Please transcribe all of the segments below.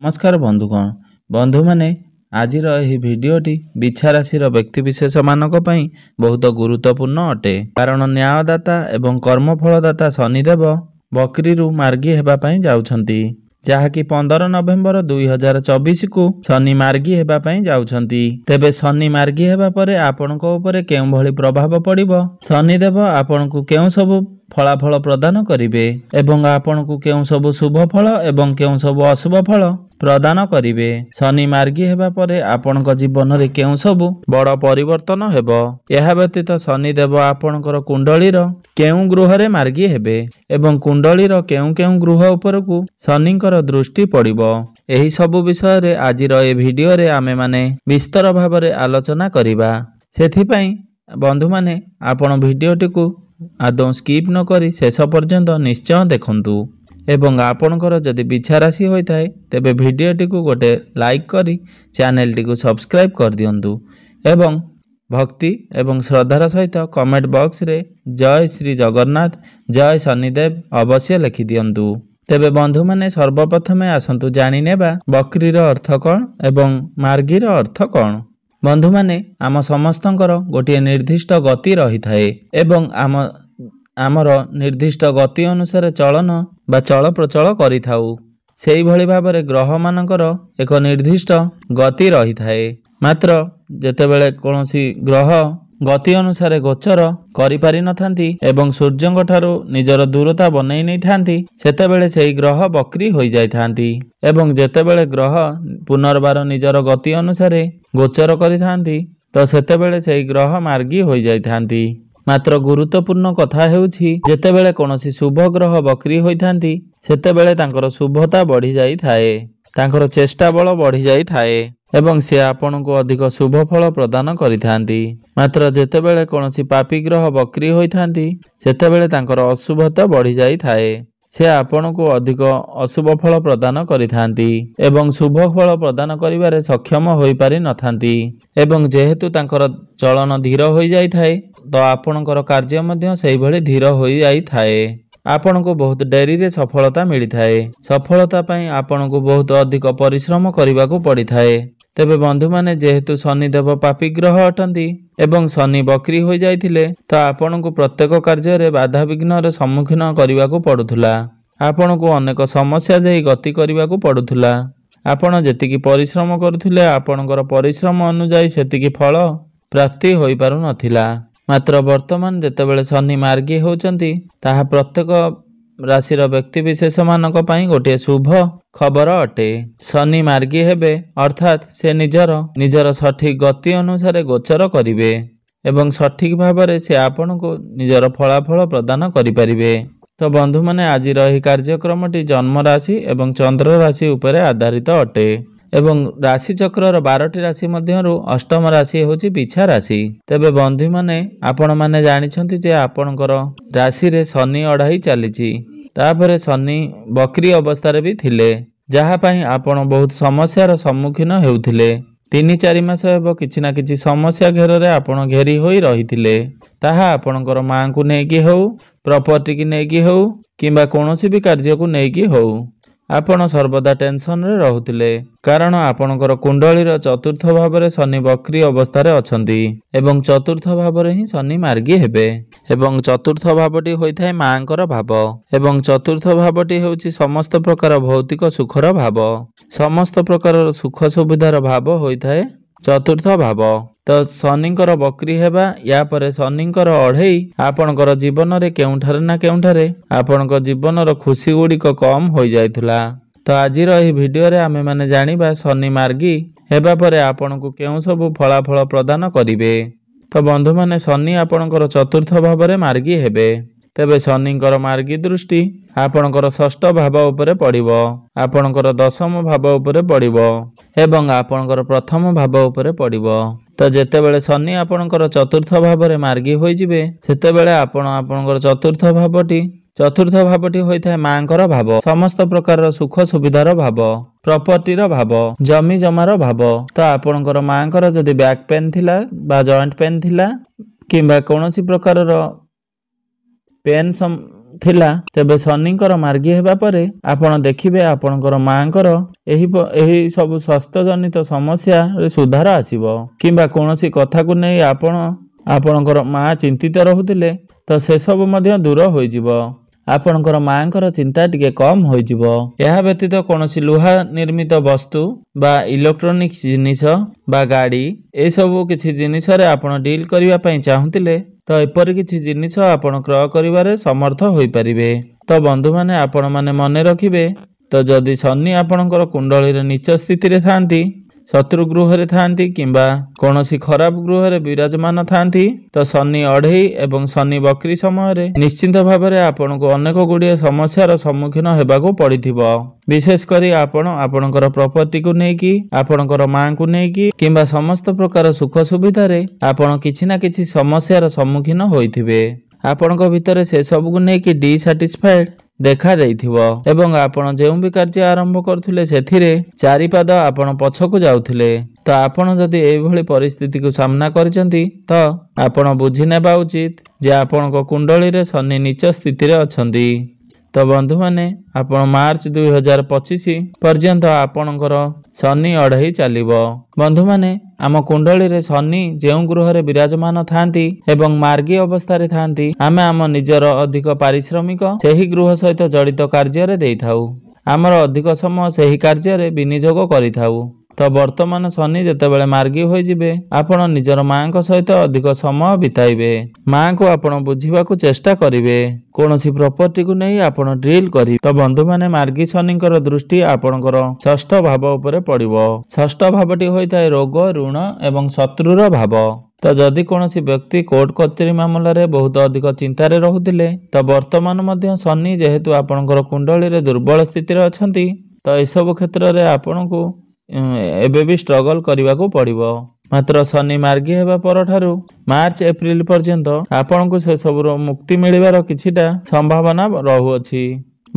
नमस्कार बंधुगण बंधु माने आज भिडटी बिछा राशि व्यक्तिशेष मानक बहुत गुरुत्वपूर्ण अटे कारण न्यायदाता एवं कर्मफलदाता शनिदेव बकरी मार्गी होगापी जाउछंती जहाँकि 15 नवेम्बर 2024 को शनि मार्गी होगापी जाउछंती। तेबे शनि मार्गी होगा परे आपणको उपरे केउं भली प्रभाव पड़िबो, शनिदेव आपणको केउं सब फलाफल प्रदान करिवे एवं आपणको केउं सब शुभ फल एवं केउं सब अशुभ फल प्रदान करिवे। शनि मार्गी हेबा परे आपणक जीवन रे केउं सब बड़ परिवर्तन हेबो। एहा व्यतीत शनिदेव आपणकर कुंडलीर केउं गृह रे मार्गी हेबे एवं कुंडलीर केउं केउं गृह उपरकू शनिकर दृष्टि पड़िबो। एही सब विषय रे आजिर ए वीडियो रे आमे माने विस्तार भाव रे आलोचना करिबा। सेथिपई बंधु माने आपण वीडियोटी को आदौ स्किप न करी शेष पर्यंत निश्चय देखंतु एवं आपणकर जदि बिछा राशि होता है तेबे वीडियोटी को गोटे लाइक करी चैनल टी को सब्सक्राइब कर दियंतु एवं भक्ति एवं श्रद्धार सहित कमेंट बॉक्स रे जय श्री जगन्नाथ जय शनिदेव अवश्य लिखि दियंतु। तेबे बंधु माने सर्वप्रथमे आसंतु जानि नेबा बकरीर अर्थ कौन एवं मार्गीर अर्थ कौन। बंधु माने आम समस्तंकर गोटे निर्दिष्ट गति रही थाए एवं आमर निर्दिष्ट गति अनुसार चलन बा चल प्रचल करि थाउ। सेही भली भाबरे ग्रह मानकर एक निर्दिष्ट गति रही थाए। मात्र जेतेबेले कोनोसी ग्रह गति अनुसार गोचर करि पारि नथांती एवं सूर्यंक ठारू निजर दूरता बनई नै थांती सेतेबेले सेही ग्रह बकरी होई जाय थांती एवं जेतेबेले ग्रह पुनर्बार निजर गति अनुसार गोचर करि थांती तो सेतेबेले सेही ग्रह मार्गी होई जाय थांती। मात्र गुरुत्वपूर्ण कथा हेउछि जेतेबेले कोनोसी शुभ ग्रह बकरी होई थांती सेतेबेले तांकर शुभता बढ़ी जाई थाए, तांकर चेष्टा बल बढ़ी जाई थाए एवं से आपनको अधिक शुभ फल प्रदान करि थांती। मात्र जेतेबेले कोनोसी पापी ग्रह बकरी होई थांती सेतेबेले तांकर अशुभता बढ़ी जाई थाए, से आपनको अधिक अशुभ फल प्रदान करि थांती एवं शुभ फल प्रदान करिबारे सक्षम होई पारि नथांती एवं जेहेतु तांकर चलन धीर होई जाई थाए तो आपणकर कार्य मध्य सेही भली धीर होई जाई थाए। आपनको बहुत डेरी रे सफलता मिली थाए। सफलता पई आपनको बहुत अधिक परिश्रम करिबाकू पड़ी थाए। तेबे बंधु माने जेहेतु शनिदेव पापी ग्रह अटंती एवं शनि बकरी होई जाइथिले तो आपनको प्रत्येक कार्य रे बाधा विघ्न रे सम्मुखीन करिबाकू पडुथुला। आपनको अनेक समस्या देई गति करिबाकू पडुथुला। आपण जेतिकी परिश्रम करुथुले आपणकर परिश्रम अनुसार सेतिकी फल प्राप्ति होई पारु नथिला। मात्र वर्तमान जेतेबेले शनि मार्गी होउचंती ताहा प्रत्येक राशिर व्यक्ति विशेष मानक पई गोटे शुभ खबर अटे। शनि मार्गी हेबे अर्थात से निजर सठिक गति अनुसार गोचर करिवे एवं सठिक भावरे से आपनको निजर फलाफल प्रदान करि परिबे। तो बंधु माने आजिर एही कार्यक्रमटी जन्म राशि एवं चंद्र राशि उपरे आधारित अटे एवं राशि चक्रर 12टी राशि मध्यरु अष्टम राशि होची बिछा राशि। तेबे बंधु माने आपण माने जानिछंती जे आपणकर राशि रे शनि अढ़ाई चलीची तापरे शनि बकरी अवस्था भी थिले जहा पई आपण बहुत समस्यार सम्मुखीन हेउथिले। 3-4 मास हेबो किछि ना किछि समस्या घेर रे आपण घेरी होई रहिथिले। ताहा आपणकर मां को नेकी हो प्रॉपर्टी की नेकी हो किंबा कोनोसी भी कार्य को नेकी हो आपण सर्वदा टेंशन रे रहुथिले कारण आपणकर कुंडलीर चतुर्थ भाव रे शनि बकरी अवस्था रे अछंती एवं चतुर्थ भाव रे ही शनि मार्गी हेबे एवं चतुर्थ भावटी होइथाय मांकर भाव एवं चतुर्थ भावटी हेउची समस्त प्रकार भौतिक सुखर भाव। समस्त प्रकार सुख सुविधार भाव होइथाय चतुर्थ भाव। तो शनिकर बकरी हेबा या परे शनिकर अढ़ई आपणकर जीवन रे केउठारे ना केउठारे आपणकर जीवनर खुशी गुड़िक कम हो जाइथुला। तो आजिर एही वीडियो रे आमे माने जानिबा शनि मार्गी हेबा परे आपणको केउं सब फलाफल प्रदान करिवे। तो बंधु माने शनि आपणकर चतुर्थ भाव रे मार्गी हेबे। तेबे शनिकर मार्गी दृष्टि आपणकर षष्ठ भाव उपरे पड़िबो, आपणकर दशम भाव उपरे पड़िबो एवं आपणकर प्रथम भाव उपरे पड़िबो। तो जेतेबेले शनि आपणकर चतुर्थ भाव रे मार्गी होई जिवे सेतेबेले आपणकर चतुर्थ भावटी होइथाय मांकर भाव, समस्त प्रकार सुख सुविधार भाव, प्रॉपर्टीर भाव, जमी जमार भाव। तो आपणकर मांकर जदि बैक पेन थिला बा जॉइंट पेन थिला किंबा कोनोसी प्रकारर पेन ଥିଲା ତେବେ ଶନିଙ୍କର ମାର୍ଗୀ ହେବା ପରେ ଆପଣ ଦେଖିବେ ଆପଣଙ୍କର ମାଙ୍କର ଏହି ସବୁ ସ୍ୱାସ୍ଥ୍ୟ ଜନିତ ସମସ୍ୟାରେ ସୁଧାର ଆସିବ। କିମ୍ବା କୌଣସି କଥାକୁ ନେଇ ଆପଣଙ୍କର ମା ଚିନ୍ତିତ ରହୁଥିଲେ ତ ସେସବୁ ମଧ୍ୟ ଦୂର ହୋଇଯିବ। ଆପଣଙ୍କର ମାଙ୍କର ଚିନ୍ତା ଟିକେ କମ୍ ହୋଇଯିବ। ଏହା ବ୍ୟତୀତ କୌଣସି ଲୁହା ନିର୍ମିତ ବସ୍ତୁ ବା ଇଲେକ୍ଟ୍ରୋନିକ୍ସ ଜିନିଷ ବା ଗାଡ଼ି ଏସବୁ କିଛି ଜିନିଷରେ ଆପଣ ଡିଲ୍ କରିବା ପାଇଁ ଚାହୁଁଥିଲେ ତ ଏପରି କିଛି ଜିନିଷ ଆପଣ କ୍ରୟ କରିବାରେ ସମର୍ଥ ହୋଇପାରିବେ। ତ ବନ୍ଧୁମାନେ ଆପଣମାନେ ମନେ ରଖିବେ, ତ ଯଦି ଶନି ଆପଣଙ୍କର କୁଣ୍ଡଳୀରେ ନୀଚ ସ୍ଥିତିରେ ଥାନ୍ତି, ଶତ୍ରୁ ଗୃହରେ ଥାନ୍ତି କିମ୍ବା କୌଣସି ଖରାପ ଗୃହରେ ବିରାଜମାନ ଥାନ୍ତି ତ ଶନି ଅଢ଼େଇ ଏବଂ ଶନି ବକ୍ରି ସମୟରେ ନିଶ୍ଚିନ୍ତ ଭାବରେ ଆପଣଙ୍କୁ ଅନେକ ଗୁଡ଼ିଏ ସମସ୍ୟାର ସମ୍ମୁଖୀନ ହେବାକୁ ପଡ଼ିଥିବ। ବିଶେଷ କରି ଆପଣଙ୍କର ପ୍ରପର୍ଟିକୁ ନେଇକି, ଆପଣଙ୍କର ମାଙ୍କୁ ନେଇକି କିମ୍ବା ସମସ୍ତ ପ୍ରକାର ସୁଖ ସୁବିଧାରେ ଆପଣ କିଛି ନା କିଛି ସମସ୍ୟାର ସମ୍ମୁଖୀନ ହୋଇଥିବେ। ଆପଣଙ୍କ ଭିତରେ ସେସବୁକୁ ନେଇକି ଡିସାଟିସ୍ଫାଏଡ୍ ଦେଖା ଦେଇଥିବ ଏବଂ ଆପଣ ଯେଉଁ ବି କାର୍ଯ୍ୟ ଆରମ୍ଭ କରୁଥିଲେ ସେଥିରେ ଚାରିପାଦ ଆପଣ ପଛକୁ ଯାଉଥିଲେ। ତ ଆପଣ ଯଦି ଏଇଭଳି ପରିସ୍ଥିତିକୁ ସାମ୍ନା କରିଛନ୍ତି ତ ଆପଣ ବୁଝି ନେବା ଉଚିତ ଯେ ଆପଣଙ୍କ କୁଣ୍ଡଳୀରେ ଶନି ନୀଚ ସ୍ଥିତିରେ ଅଛନ୍ତି। ତ ବନ୍ଧୁମାନେ ଆପଣ ମାର୍ଚ୍ଚ 2025 ପର୍ଯ୍ୟନ୍ତ ଆପଣଙ୍କର ଶନି ଅଢ଼େଇ ଚାଲିବ। ବନ୍ଧୁମାନେ ଆମ କୁଣ୍ଡଳୀରେ ଶନି ଯେଉଁ ଗୃହରେ ବିରାଜମାନ ଥାନ୍ତି ଏବଂ ମାର୍ଗୀ ଅବସ୍ଥାରେ ଥାନ୍ତି, ଆମେ ଆମ ନିଜର ଅଧିକ ପାରିଶ୍ରମିକ ସେହି ଗୃହ ସହିତ ଜଡ଼ିତ କାର୍ଯ୍ୟରେ ଦେଇଥାଉ। ଆମର ଅଧିକ ସମୟ ସେହି କାର୍ଯ୍ୟରେ ବିନିଯୋଗ କରିଥାଉ। ତ ବର୍ତ୍ତମାନ ଶନି ଯେତେବେଳେ ମାର୍ଗୀ ହୋଇଯିବେ ଆପଣ ନିଜର ମାଙ୍କ ସହିତ ଅଧିକ ସମୟ ବିତାଇବେ। ମାଙ୍କୁ ଆପଣ ବୁଝିବାକୁ ଚେଷ୍ଟା କରିବେ। କୌଣସି ପ୍ରପର୍ଟିକୁ ନେଇ ଆପଣ ଡ୍ରିଲ୍ କରିବେ। ତ ବନ୍ଧୁମାନେ ମାର୍ଗୀ ଶନିଙ୍କର ଦୃଷ୍ଟି ଆପଣଙ୍କର ଷଷ୍ଠ ଭାବ ଉପରେ ପଡ଼ିବ। ଷଷ୍ଠ ଭାବଟି ହୋଇଥାଏ ରୋଗ, ଋଣ ଏବଂ ଶତ୍ରୁର ଭାବ। ତ ଯଦି କୌଣସି ବ୍ୟକ୍ତି କୋର୍ଟ କଚେରୀ ମାମଲାରେ ବହୁତ ଅଧିକ ଚିନ୍ତାରେ ରହୁଥିଲେ ତ ବର୍ତ୍ତମାନ ମଧ୍ୟ ଶନି ଯେହେତୁ ଆପଣଙ୍କର କୁଣ୍ଡଳୀରେ ଦୁର୍ବଳ ସ୍ଥିତିରେ ଅଛନ୍ତି ତ ଏସବୁ କ୍ଷେତ୍ରରେ ଆପଣଙ୍କୁ ଏବେ ବି ଷ୍ଟ୍ରଗଲ କରିବାକୁ ପଡ଼ିବ। ମାତ୍ର ଶନି ମାର୍ଗୀ ହେବା ପରଠାରୁ ମାର୍ଚ୍ଚ ଏପ୍ରିଲ ପର୍ଯ୍ୟନ୍ତ ଆପଣଙ୍କୁ ସେସବୁର ମୁକ୍ତି ମିଳିବାର କିଛିଟା ସମ୍ଭାବନା ରହୁଅଛି।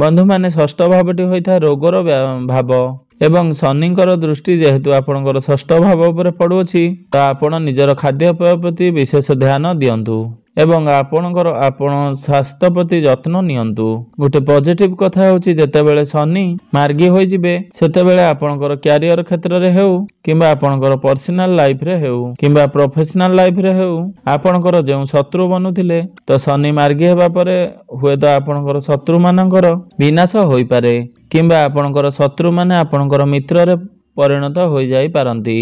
ବନ୍ଧୁମାନେ ଷଷ୍ଠ ଭାବଟି ହୋଇଥାଏ ରୋଗର ଭାବ ଏବଂ ଶନିଙ୍କର ଦୃଷ୍ଟି ଯେହେତୁ ଆପଣଙ୍କର ଷଷ୍ଠ ଭାବ ଉପରେ ପଡ଼ୁଅଛି ତ ଆପଣ ନିଜର ଖାଦ୍ୟପେୟ ପ୍ରତି ବିଶେଷ ଧ୍ୟାନ ଦିଅନ୍ତୁ ଏବଂ ଆପଣ ସ୍ୱାସ୍ଥ୍ୟ ପ୍ରତି ଯତ୍ନ ନିଅନ୍ତୁ। ଗୋଟେ ପଜିଟିଭ କଥା ହେଉଛି ଯେତେବେଳେ ଶନି ମାର୍ଗୀ ହୋଇଯିବେ ସେତେବେଳେ ଆପଣଙ୍କର କ୍ୟାରିୟର କ୍ଷେତ୍ରରେ ହେଉ କିମ୍ବା ଆପଣଙ୍କର ପର୍ସନାଲ ଲାଇଫରେ ହେଉ କିମ୍ବା ପ୍ରଫେସନାଲ ଲାଇଫରେ ହେଉ ଆପଣଙ୍କର ଯେଉଁ ଶତ୍ରୁ ବନୁଥିଲେ ତ ଶନି ମାର୍ଗୀ ହେବା ପରେ ହୁଏତ ଆପଣଙ୍କର ଶତ୍ରୁମାନଙ୍କର ବିନାଶ ହୋଇପାରେ କିମ୍ବା ଆପଣଙ୍କର ଶତ୍ରୁମାନେ ଆପଣଙ୍କର ମିତ୍ରରେ ପରିଣତ ହୋଇଯାଇପାରନ୍ତି।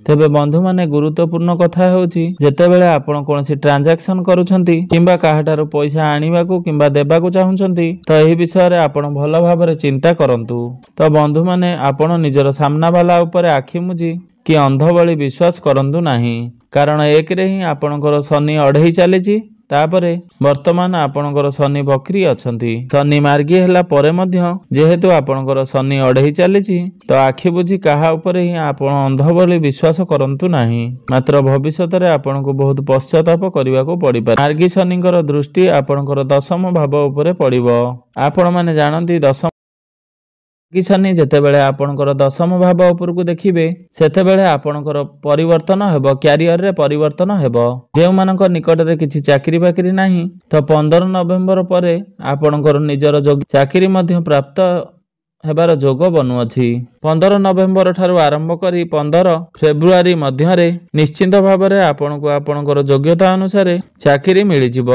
ତେବେ ବନ୍ଧୁମାନେ ଗୁରୁତ୍ୱପୂର୍ଣ୍ଣ କଥା ହେଉଛି ଯେତେବେଳେ ଆପଣ କୌଣସି ଟ୍ରାଞ୍ଜାକ୍ସନ କରୁଛନ୍ତି କିମ୍ବା କାହାଠାରୁ ପଇସା ଆଣିବାକୁ କିମ୍ବା ଦେବାକୁ ଚାହୁଁଛନ୍ତି ତ ଏହି ବିଷୟରେ ଆପଣ ଭଲ ଭାବରେ ଚିନ୍ତା କରନ୍ତୁ। ତ ବନ୍ଧୁମାନେ ଆପଣ ନିଜର ସାମ୍ନାବାଲା ଉପରେ ଆଖି ମୁଜି କି ଅନ୍ଧ ଭଳି ବିଶ୍ୱାସ କରନ୍ତୁ ନାହିଁ, କାରଣ ଏକରେ ହିଁ ଆପଣଙ୍କର ଶନି ଅଢ଼େଇ ଚାଲିଛି, ତାପରେ ବର୍ତ୍ତମାନ ଆପଣଙ୍କର ଶନି ବକ୍ରି ଅଛନ୍ତି। ଶନି ମାର୍ଗୀ ହେଲା ପରେ ମଧ୍ୟ ଯେହେତୁ ଆପଣଙ୍କର ଶନି ଅଢ଼େଇ ଚାଲିଛି ତ ଆଖି ବୁଝି କାହା ଉପରେ ହିଁ ଆପଣ ଅନ୍ଧ ବୋଲି ବିଶ୍ୱାସ କରନ୍ତୁ ନାହିଁ, ମାତ୍ର ଭବିଷ୍ୟତରେ ଆପଣଙ୍କୁ ବହୁତ ପଶ୍ଚାତାପ କରିବାକୁ ପଡ଼ିପାରେ। ମାର୍ଗୀ ଶନିଙ୍କର ଦୃଷ୍ଟି ଆପଣଙ୍କର ଦଶମ ଭାବ ଉପରେ ପଡ଼ିବ। ଆପଣମାନେ ଜାଣନ୍ତି ଶନି ଯେତେବେଳେ ଆପଣଙ୍କର ଦଶମ ଭାବ ଉପରକୁ ଦେଖିବେ ସେତେବେଳେ ଆପଣଙ୍କର ପରିବର୍ତ୍ତନ ହେବ, କ୍ୟାରିୟରରେ ପରିବର୍ତ୍ତନ ହେବ। ଯେଉଁମାନଙ୍କ ନିକଟରେ କିଛି ଚାକିରି ବାକିରି ନାହିଁ ତ 15 ନଭେମ୍ବର ପରେ ଆପଣଙ୍କର ନିଜର ଚାକିରି ମଧ୍ୟ ପ୍ରାପ୍ତ ହେବାର ଯୋଗ ବନୁଅଛି। 15 ନଭେମ୍ବର ଠାରୁ ଆରମ୍ଭ କରି 15 ଫେବୃଆରୀ ମଧ୍ୟରେ ନିଶ୍ଚିନ୍ତ ଭାବରେ ଆପଣଙ୍କୁ ଆପଣଙ୍କର ଯୋଗ୍ୟତା ଅନୁସାରେ ଚାକିରି ମିଳିଯିବ।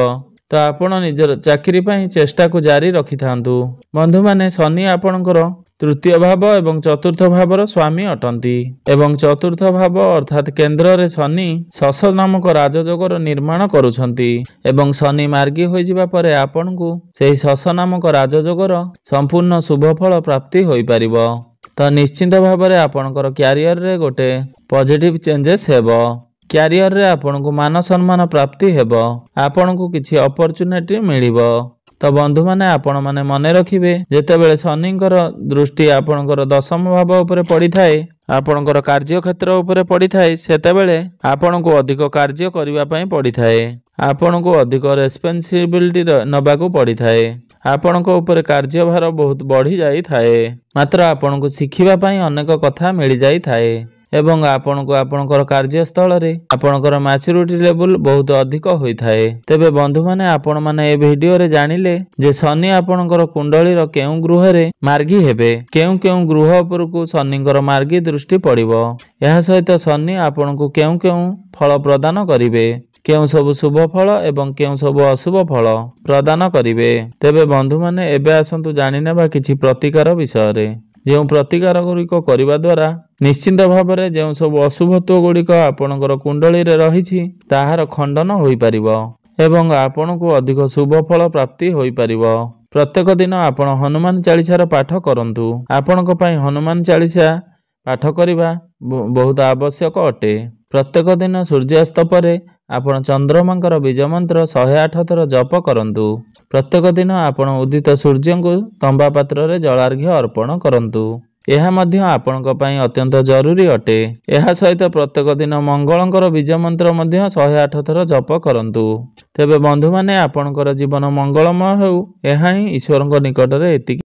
ତ ଆପଣ ନିଜର ଚାକିରି ପାଇଁ ଚେଷ୍ଟାକୁ ଜାରି ରଖିଥାନ୍ତୁ। ବନ୍ଧୁମାନେ ଶନି ଆପଣଙ୍କର ତୃତୀୟ ଭାବ ଏବଂ ଚତୁର୍ଥ ଭାବର ସ୍ୱାମୀ ଅଟନ୍ତି ଏବଂ ଚତୁର୍ଥ ଭାବ ଅର୍ଥାତ୍ କେନ୍ଦ୍ରରେ ଶନି ଶଶ ନାମକ ରାଜଯୋଗର ନିର୍ମାଣ କରୁଛନ୍ତି ଏବଂ ଶନି ମାର୍ଗୀ ହୋଇଯିବା ପରେ ଆପଣଙ୍କୁ ସେହି ଶଶ ନାମକ ରାଜଯୋଗର ସମ୍ପୂର୍ଣ୍ଣ ଶୁଭ ଫଳ ପ୍ରାପ୍ତି ହୋଇପାରିବ। ତ ନିଶ୍ଚିନ୍ତ ଭାବରେ ଆପଣଙ୍କର କ୍ୟାରିୟରରେ ଗୋଟେ ପଜିଟିଭ ଚେଞ୍ଜେସ୍ ହେବ। କ୍ୟାରିୟରରେ ଆପଣଙ୍କୁ ମାନ ସମ୍ମାନ ପ୍ରାପ୍ତି ହେବ, ଆପଣଙ୍କୁ କିଛି ଅପରଚୁନିଟି ମିଳିବ। ତ ବନ୍ଧୁମାନେ ଆପଣମାନେ ମନେ ରଖିବେ ଯେତେବେଳେ ଶନିଙ୍କର ଦୃଷ୍ଟି ଆପଣଙ୍କର ଦଶମ ଭାବ ଉପରେ ପଡ଼ିଥାଏ, ଆପଣଙ୍କର କାର୍ଯ୍ୟକ୍ଷେତ୍ର ଉପରେ ପଡ଼ିଥାଏ, ସେତେବେଳେ ଆପଣଙ୍କୁ ଅଧିକ କାର୍ଯ୍ୟ କରିବା ପାଇଁ ପଡ଼ିଥାଏ, ଆପଣଙ୍କୁ ଅଧିକ ରେସ୍ପନ୍ସିବିଲିଟି ନେବାକୁ ପଡ଼ିଥାଏ, ଆପଣଙ୍କ ଉପରେ କାର୍ଯ୍ୟଭାର ବହୁତ ବଢ଼ି ଯାଇଥାଏ, ମାତ୍ର ଆପଣଙ୍କୁ ଶିଖିବା ପାଇଁ ଅନେକ କଥା ମିଳିଯାଇଥାଏ। ଏବଂ ଆପଣଙ୍କୁ ଆପଣଙ୍କର କାର୍ଯ୍ୟସ୍ଥଳରେ ଆପଣଙ୍କର ମ୍ୟାଚୁରିଟି ଲେଭେଲ ବହୁତ ଅଧିକ ହୋଇଥାଏ। ତେବେ ବନ୍ଧୁମାନେ ଆପଣମାନେ ଏ ଭିଡିଓରେ ଜାଣିଲେ ଯେ ଶନି ଆପଣଙ୍କର କୁଣ୍ଡଳୀର କେଉଁ ଗୃହରେ ମାର୍ଗୀ ହେବେ, କେଉଁ କେଉଁ ଗୃହ ଉପରକୁ ଶନିଙ୍କର ମାର୍ଗୀ ଦୃଷ୍ଟି ପଡ଼ିବ, ଏହା ସହିତ ଶନି ଆପଣଙ୍କୁ କେଉଁ କେଉଁ ଫଳ ପ୍ରଦାନ କରିବେ, କେଉଁ ସବୁ ଶୁଭ ଫଳ ଏବଂ କେଉଁ ସବୁ ଅଶୁଭ ଫଳ ପ୍ରଦାନ କରିବେ। ତେବେ ବନ୍ଧୁମାନେ ଏବେ ଆସନ୍ତୁ ଜାଣିନେବା କିଛି ପ୍ରତିକାର ବିଷୟରେ। ଯେଉଁ ପ୍ରତିକାର ଗୁଡ଼ିକ କରିବା ଦ୍ୱାରା ନିଶ୍ଚିନ୍ତ ଭାବରେ ଯେଉଁ ସବୁ ଅଶୁଭତ୍ୱ ଗୁଡ଼ିକ ଆପଣଙ୍କର କୁଣ୍ଡଳୀରେ ରହିଛି ତାହାର ଖଣ୍ଡନ ହୋଇପାରିବ ଏବଂ ଆପଣଙ୍କୁ ଅଧିକ ଶୁଭ ଫଳ ପ୍ରାପ୍ତି ହୋଇପାରିବ। ପ୍ରତ୍ୟେକ ଦିନ ଆପଣ ହନୁମାନ ଚାଳିସାର ପାଠ କରନ୍ତୁ। ଆପଣଙ୍କ ପାଇଁ ହନୁମାନ ଚାଳିସା ପାଠ କରିବା ବହୁତ ଆବଶ୍ୟକ ଅଟେ। ପ୍ରତ୍ୟେକ ଦିନ ସୂର୍ଯ୍ୟାସ୍ତ ପରେ ଆପଣ ଚନ୍ଦ୍ରମାଙ୍କର ବୀଜ ମନ୍ତ୍ର 108 ଥର ଜପ କରନ୍ତୁ। ପ୍ରତ୍ୟେକ ଦିନ ଆପଣ ଉଦିତ ସୂର୍ଯ୍ୟଙ୍କୁ ତମ୍ବା ପାତ୍ରରେ ଜଳାର୍ଘ୍ୟ ଅର୍ପଣ କରନ୍ତୁ। ଏହା ମଧ୍ୟ ଆପଣଙ୍କ ପାଇଁ ଅତ୍ୟନ୍ତ ଜରୁରୀ ଅଟେ। ଏହା ସହିତ ପ୍ରତ୍ୟେକ ଦିନ ମଙ୍ଗଳଙ୍କର ବୀଜ ମନ୍ତ୍ର ମଧ୍ୟ 108 ଥର ଜପ କରନ୍ତୁ। ତେବେ ବନ୍ଧୁମାନେ ଆପଣଙ୍କର ଜୀବନ ମଙ୍ଗଳମୟ ହେଉ, ଏହା ହିଁ ଈଶ୍ୱରଙ୍କ ନିକଟରେ ଏତିକି